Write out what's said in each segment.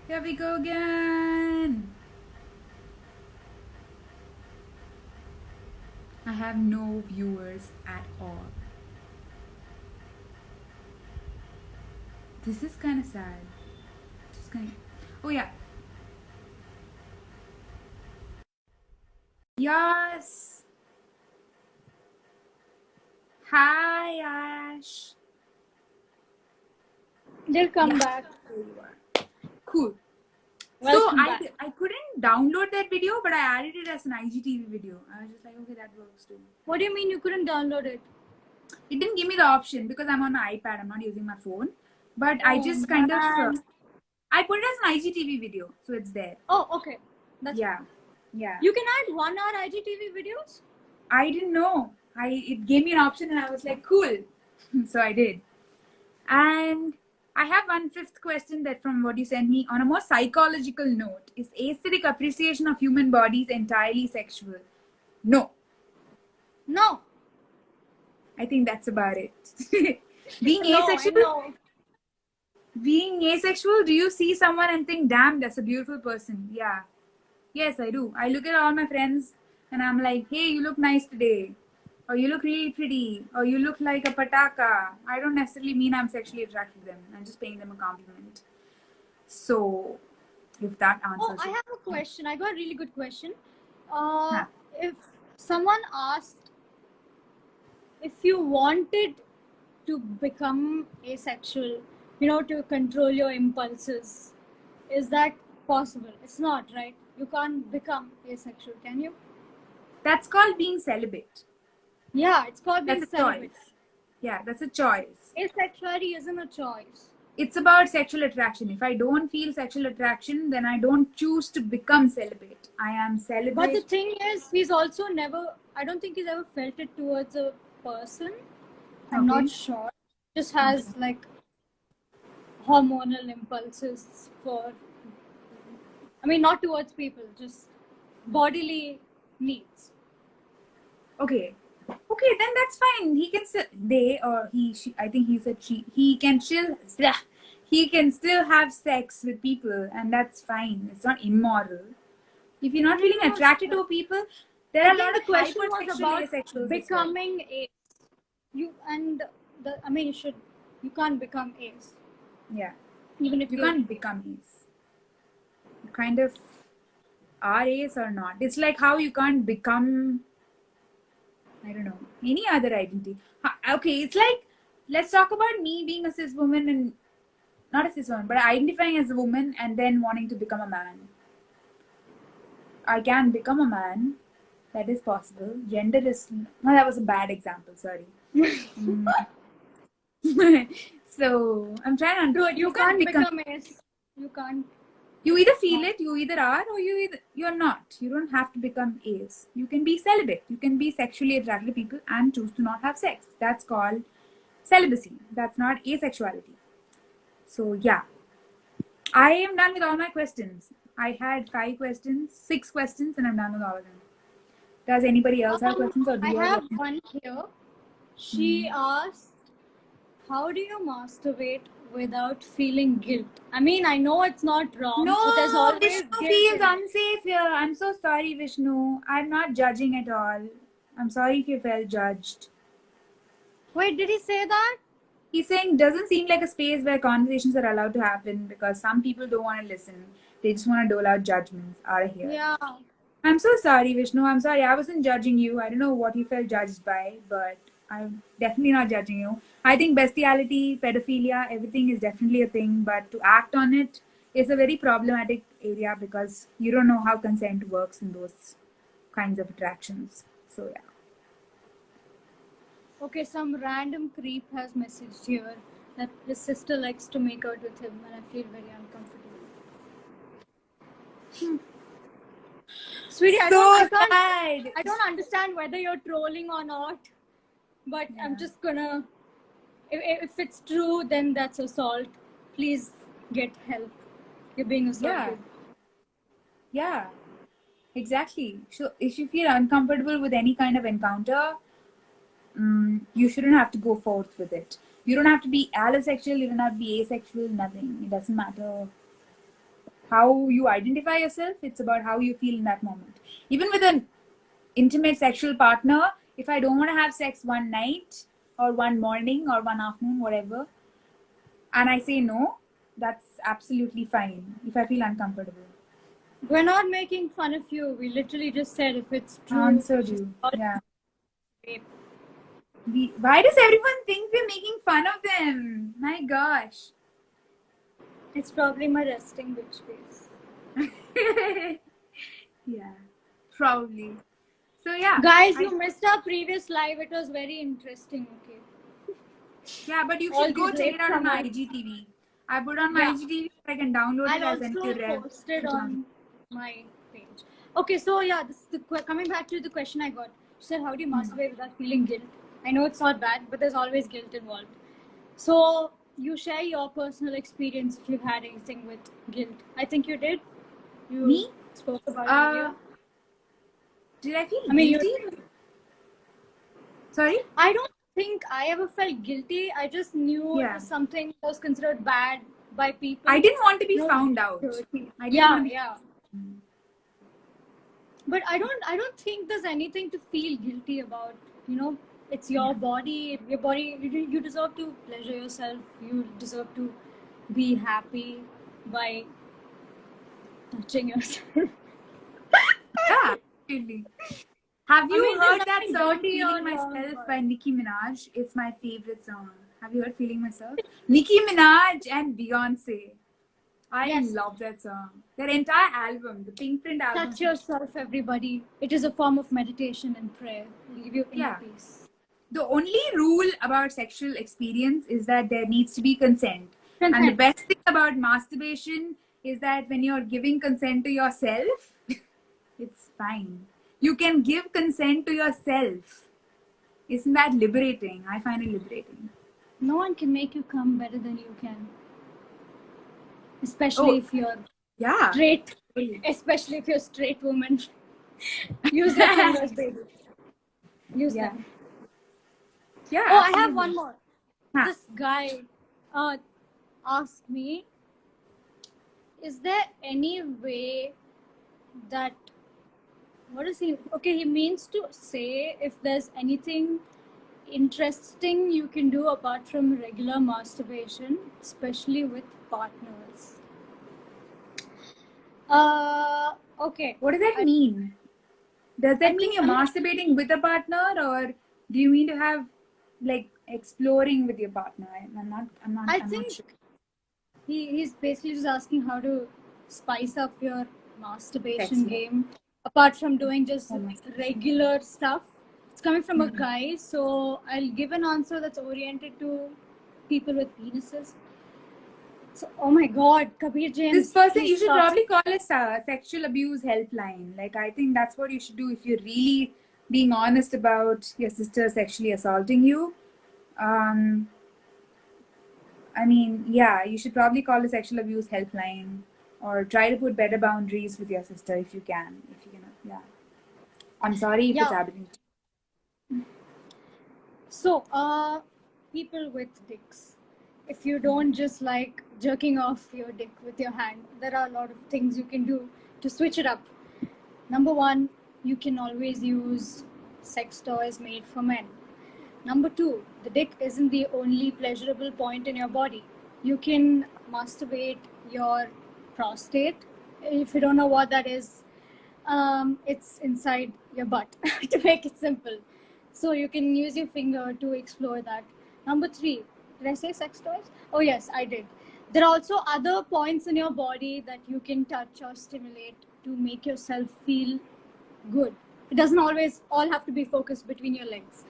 Here we go again. I have no viewers at all. This is kind of sad. Oh yeah. Yes. Hi Ash. They'll come back. There you are. Cool. Welcome so back. I couldn't download that video, but I added it as an IGTV video. I was just like, okay, that works too. What do you mean you couldn't download it? It didn't give me the option because I'm on my iPad. I'm not using my phone. But I just kind of I put it as an IGTV video, so it's there. Oh, okay. That's Yeah. You can add 1 hour IGTV videos? I didn't know. It gave me an option and I was like, cool. So I did. And I have one fifth question that from what you sent me on a more psychological note. Is aesthetic appreciation of human bodies entirely sexual? No. No. I think that's about it. Being No, asexual? Being asexual, do you see someone and think, damn, that's a beautiful person? Yeah. Yes, I do. I look at all my friends and I'm like, hey, you look nice today. Or you look really pretty. Or you look like a pataka. I don't necessarily mean I'm sexually attracted to them. I'm just paying them a compliment. So, if that answers I have a question. I got a really good question. Huh. If someone asked if you wanted to become asexual, to control your impulses, is that possible? It's not, right? You can't become asexual, can you? That's called being celibate. Yeah, it's called being That's a celibate. choice. Yeah, that's a choice. Asexuality isn't a choice. It's about sexual attraction. If I don't feel sexual attraction, then I don't choose to become celibate. I am celibate. But the thing is, he's also I don't think he's ever felt it towards a person. I'm not sure. Just has like hormonal impulses not towards people, just bodily needs. Okay, then that's fine. He can still, they or he, she, I think he said she, he can still have sex with people, and that's fine. It's not immoral. If you're not feeling attracted to people, there are a lot of question was about asexuals becoming ace. You can't become ace. Yeah. Even if you can't become ace. You kind of are ace or not. It's like how you can't become, I don't know, any other identity. Okay, it's like, let's talk about me being a cis woman and not a cis woman, but identifying as a woman and then wanting to become a man. I can become a man. That is possible. Gender is... No, that was a bad example. Sorry. So, I'm trying to... You can't become ace. You can't. You either feel it, you either are, or you're not. You don't have to become ace. You can be celibate. You can be sexually attracted to people and choose to not have sex. That's called celibacy. That's not asexuality. So, yeah. I am done with all my questions. I had 6 questions, and I'm done with all of them. Does anybody else have questions? Or do you have one here. She asked, how do you masturbate without feeling guilt? I mean, I know it's not wrong. No, there's always Vishnu feels unsafe here. I'm so sorry, Vishnu. I'm not judging at all. I'm sorry if you felt judged. Wait, did he say that? He's saying doesn't seem like a space where conversations are allowed to happen because some people don't want to listen. They just want to dole out judgments out of here. Yeah. I'm so sorry, Vishnu. I'm sorry. I wasn't judging you. I don't know what you felt judged by, but I'm definitely not judging you. I think bestiality, pedophilia, everything is definitely a thing, but to act on it is a very problematic area because you don't know how consent works in those kinds of attractions. So, yeah. Okay, some random creep has messaged here that his sister likes to make out with him, and I feel very uncomfortable. Sweetie, I don't understand whether you're trolling or not, but yeah. I'm just gonna, if it's true, then that's assault. Please get help. You're being assaulted. Yeah, exactly. So if you feel uncomfortable with any kind of encounter, you shouldn't have to go forth with it. You don't have to be allosexual, you don't have to be asexual, nothing. It doesn't matter. how you identify yourself. It's about how you feel in that moment. Even with an intimate sexual partner, if I don't want to have sex one night or one morning or one afternoon, whatever, and I say no, that's absolutely fine if I feel uncomfortable. We're not making fun of you. We literally just said if it's true. Answered you. Yeah. Why does everyone think we're making fun of them? My gosh. It's probably my resting bitch face. Yeah, probably. So yeah. Guys, you missed our previous live. It was very interesting. Okay. Yeah, but you All should go these check it out on my latecomers. IGTV. I put on my IGTV. I can download it I'll as an also post it on my page. Okay, so yeah, this is coming back to the question I got. She said, how do you masturbate without feeling guilt? I know it's not bad, but there's always guilt involved. So you share your personal experience if you've had anything with guilt. I think you did. You Me? spoke about it earlier. Did I feel I mean, guilty? Sorry? I don't think I ever felt guilty. I just knew Yeah. it was something that was considered bad by people. I didn't want to be You know, found out. I didn't want to be... But I don't think there's anything to feel guilty about. You know, it's your body. Your body. You deserve to pleasure yourself. You deserve to be happy by touching yourself. Yeah, absolutely. Have you mean, heard there's that nothing song dirty or Feeling wrong Myself about by Nicki Minaj? It's my favorite song. Have you heard Feeling Myself? Nicki Minaj and Beyonce. I love that song. Their entire album, the Pink Print album. Touch yourself, everybody. It is a form of meditation and prayer. It'll give you inner peace. The only rule about sexual experience is that there needs to be consent. And the best thing about masturbation is that when you're giving consent to yourself, it's fine. You can give consent to yourself. Isn't that liberating? I find it liberating. No one can make you come better than you can. Especially if you're straight. Especially if you're a straight woman. Use your fingers, baby. Use them. Yeah. Oh, I have one more. This guy asked me, is there any way that... What is he? Okay, he means to say if there's anything interesting you can do apart from regular masturbation, especially with partners. Okay. What does that mean? Does that mean you're masturbating with a partner, or do you mean to have like exploring with your partner? I'm not sure. He's basically just asking how to spice up your masturbation game apart from doing just regular stuff. It's coming from a guy, so I'll give an answer that's oriented to people with penises. So, oh my God, Kabir James. This person, you should probably call a sexual abuse helpline. Like, I think that's what you should do if you're really being honest about your sister sexually assaulting you. I mean, yeah, you should probably call a sexual abuse helpline or try to put better boundaries with your sister if you can. If you cannot, yeah. I'm sorry if it's happening. So, people with dicks, if you don't just like jerking off your dick with your hand, there are a lot of things you can do to switch it up. Number one, you can always use sex toys made for men. Number two, the dick isn't the only pleasurable point in your body. You can masturbate your prostate. If you don't know what that is, it's inside your butt, to make it simple. So you can use your finger to explore that. Number three, did I say sex toys? Oh yes, I did. There are also other points in your body that you can touch or stimulate to make yourself feel good. It doesn't always all have to be focused between your legs.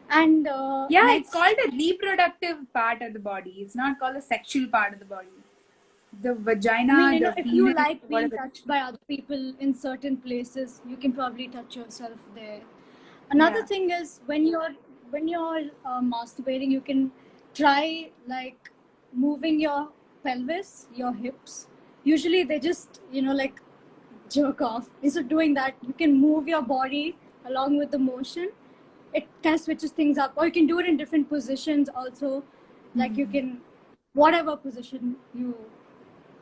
And it's called the reproductive part of the body. It's not called the sexual part of the body. The vagina, I mean, the if penis, you like being touched by other people in certain places, you can probably touch yourself there. Another thing is when you're masturbating, you can try like moving your pelvis, your hips. Usually they just like jerk off. Instead of doing that, you can move your body along with the motion. It kind of switches things up, or you can do it in different positions also. Like you can, whatever position you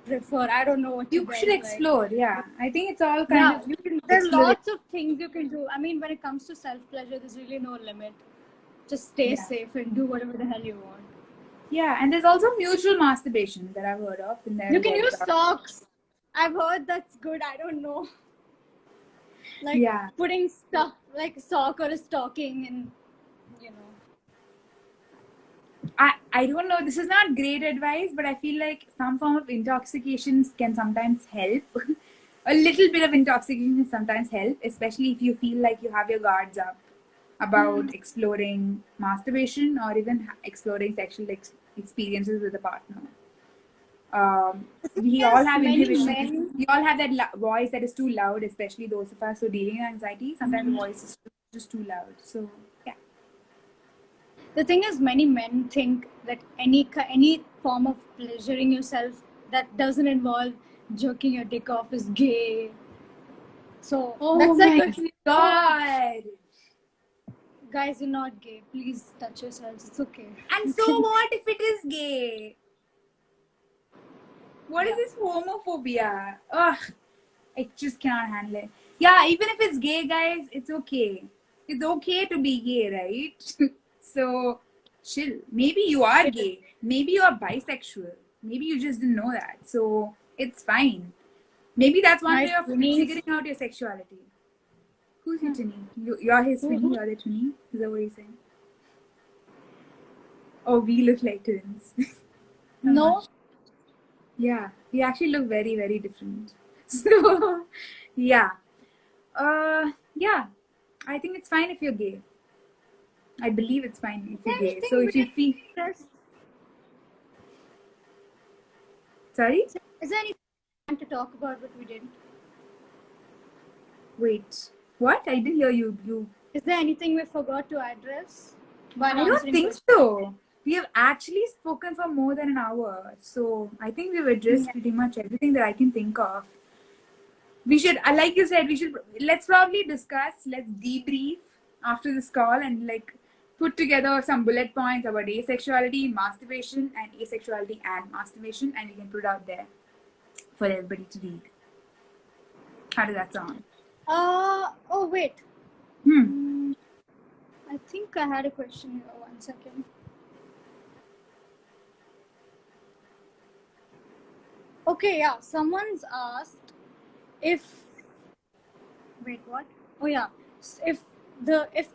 prefer. I don't know what You guys should like. explore. Yeah, I think it's all kind of. You can There's explore lots of things you can do. I mean, when it comes to self-pleasure, there's really no limit. Just stay safe and do whatever the hell you want. Yeah, and there's also mutual masturbation that I've heard of. And then You can use socks. I've heard that's good. I don't know. Like putting stuff like a sock or a stocking and, you know. I don't know. This is not great advice, but I feel like some form of intoxications can sometimes help. A little bit of intoxication can sometimes help, especially if you feel like you have your guards up about exploring masturbation or even exploring sexual experiences with a partner. We all have inhibitions. We all have that voice that is too loud, especially those of us who are dealing with anxiety. Sometimes the voice is just too loud. So, yeah. The thing is, many men think that any form of pleasuring yourself that doesn't involve jerking your dick off is gay. So that's like God. Guys, you're not gay. Please touch yourselves. It's okay. And so what if it is gay? What is this homophobia? Ugh, I just cannot handle it. Yeah, even if it's gay, guys, it's okay. It's okay to be gay, right? So, chill. Maybe you are gay. Maybe you are bisexual. Maybe you just didn't know that. So, it's fine. Maybe that's one way of figuring out your sexuality. Who's your Tuni? You're his Tuni, you're the Tuni? Is that what you're saying? Oh, we look like twins. No. Yeah, we actually look very, very different. So, yeah. Yeah. I think it's fine if you're gay. I believe it's fine if you're gay. So if you feel... Sorry? Is there anything to talk about what we did? Wait. What? I didn't hear you. Is there anything we forgot to address? I don't think so. We have actually spoken for more than an hour. So I think we've addressed pretty much everything that I can think of. We should, like you said, let's probably discuss, let's debrief after this call and like put together some bullet points about asexuality, masturbation, and asexuality and masturbation, and we can put it out there for everybody to read. How does that sound? Oh wait. I think I had a question here. 1 second. Okay, yeah. Someone's asked if... Wait, what? Oh yeah. If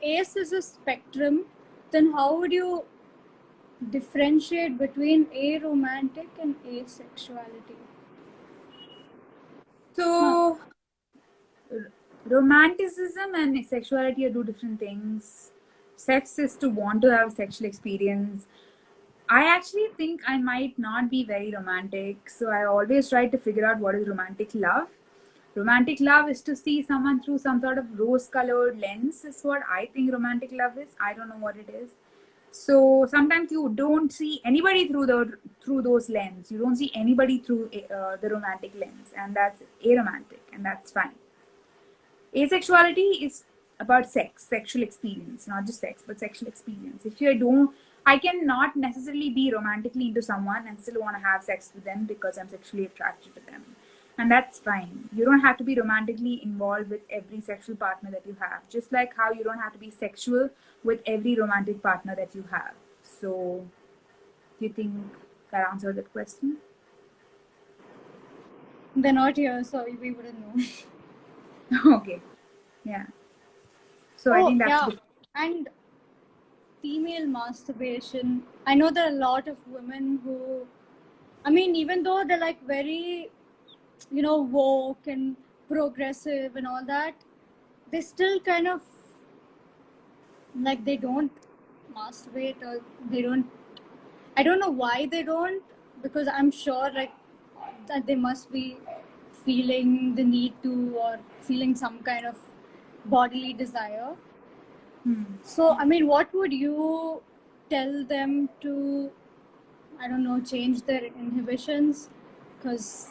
ACE is a spectrum, then how would you differentiate between aromantic and asexuality? So, romanticism and sexuality are two different things. Sex is to want to have a sexual experience. I actually think I might not be very romantic, so I always try to figure out what is romantic love. Romantic love is to see someone through some sort of rose-colored lens, is what I think romantic love is. I don't know what it is. So sometimes you don't see anybody through those lenses. You don't see anybody through the romantic lens, and that's aromantic, and that's fine. Asexuality is about sexual experience, not just sex, but sexual experience. I cannot necessarily be romantically into someone and still want to have sex with them because I'm sexually attracted to them. And that's fine. You don't have to be romantically involved with every sexual partner that you have. Just like how you don't have to be sexual with every romantic partner that you have. So, do you think that answered that question? They're not here, so we wouldn't know. Okay. Yeah. So I think that's and female masturbation. I know there are a lot of women who, I mean, even though they're like very, woke and progressive and all that, they still kind of like they don't masturbate, or they don't. I don't know why they don't, because I'm sure like that they must be feeling the need to, or feeling some kind of bodily desire. So, I mean, what would you tell them to, I don't know, change their inhibitions? Because,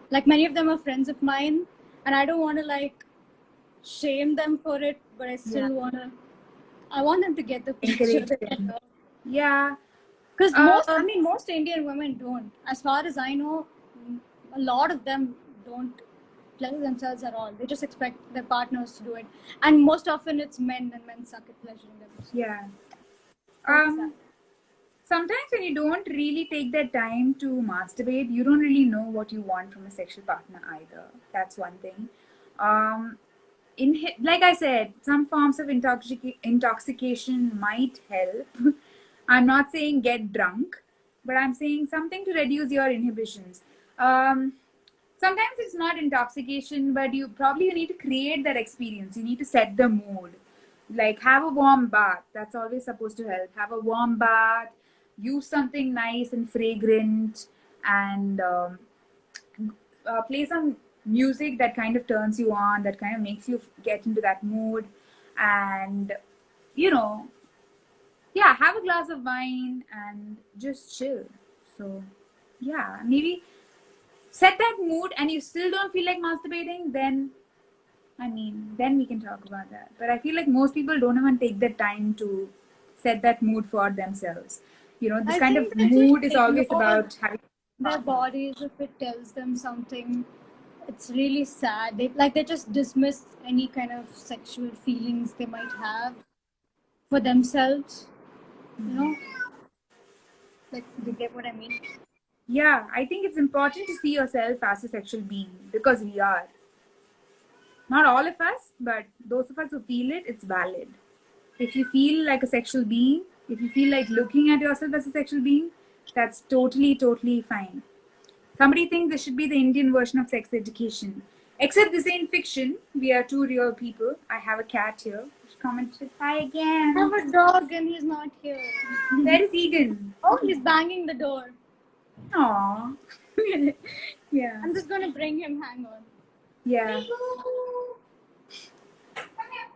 like, many of them are friends of mine, and I don't want to, like, shame them for it, but I still want them to get the picture. Yeah. Because most Indian women don't. As far as I know, a lot of them don't pleasure themselves at all. They just expect their partners to do it, and most often it's men, and men suck at pleasuring themselves. Yeah. That's sad. Sometimes when you don't really take that time to masturbate, you don't really know what you want from a sexual partner either. That's one thing. Like I said, some forms of intoxication might help. I'm not saying get drunk, but I'm saying something to reduce your inhibitions. Sometimes it's not intoxication, but you need to create that experience. You need to set the mood. Like have a warm bath. That's always supposed to help. Have a warm bath. Use something nice and fragrant, and play some music that kind of turns you on, that kind of makes you get into that mood, and have a glass of wine and just chill. So maybe set that mood, and you still don't feel like masturbating, then we can talk about that. But I feel like most people don't even take the time to set that mood for themselves. This I kind think of they mood just is always ignore about having their bodies if it tells them something. It's really sad. They just dismiss any kind of sexual feelings they might have for themselves. Like, you get what I mean? Yeah, I think it's important to see yourself as a sexual being, because we are. Not all of us, but those of us who feel it, it's valid. If you feel like a sexual being, if you feel like looking at yourself as a sexual being, that's totally, totally fine. Somebody thinks this should be the Indian version of sex education. Except this ain't fiction. We are two real people. I have a cat here. She commented, hi again. I have a dog and he's not here. Where is Egan? Oh, he's banging the door. Aww. Yeah. I'm just going to bring him. Hang on. Yeah.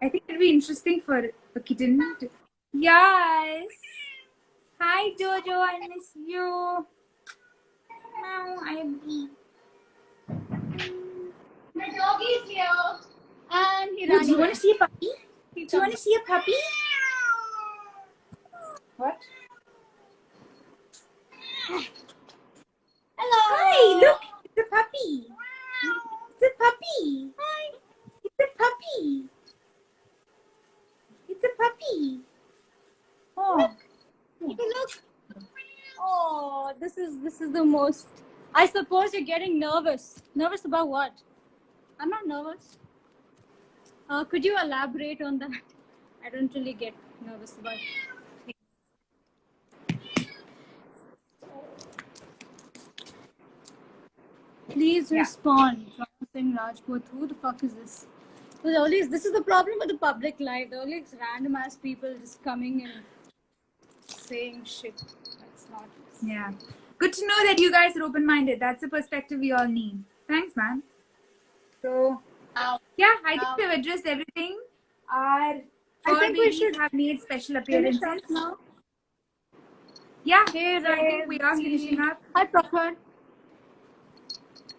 I think it'd be interesting for a kitten to... Yes. Hi, Jojo. I miss you. Now I am weak. My dog is here. And he Do ran you away. want to see a puppy? Do you want to see a puppy? What? Hello. Hi, look. It's a puppy. It's a puppy. Hi. It's a puppy. It's a puppy. Oh. Look. Oh, this is the most. I suppose you're getting nervous. Nervous about what? I'm not nervous. Could you elaborate on that? I don't really get nervous about it. Please respond. Jonathan Rajput. Who the fuck is this? This is the problem with the public life. There are always random ass people just coming and saying shit. That's not. Yeah. Good to know that you guys are open-minded. That's the perspective we all need. Thanks, man. So, I think we've addressed everything. Our fur babies have made special appearances now. Yeah, I think we are finishing up. Hi, Prakhar.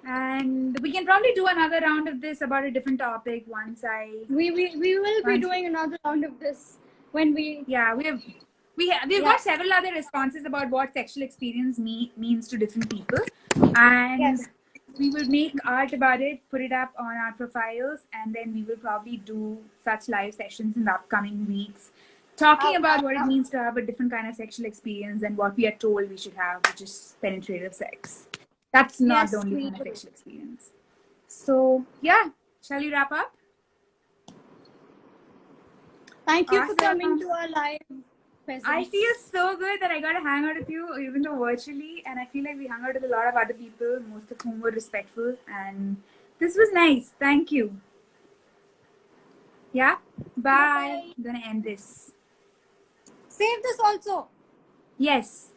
And we can probably do another round of this about a different topic once We will be doing another round of this when we. Yeah, we've got several other responses about what sexual experience means to different people, and we will make art about it, put it up on our profiles, and then we will probably do such live sessions in the upcoming weeks, talking about what it means to have a different kind of sexual experience than what we are told we should have, which is penetrative sex. That's not the only kind of sexual experience. So, shall we wrap up? Thank you for coming to our live presence. I feel so good that I got to hang out with you, even though virtually, and I feel like we hung out with a lot of other people, most of whom were respectful, and this was nice. Thank you. Yeah? Bye. I'm going to end this. Save this also. Yes.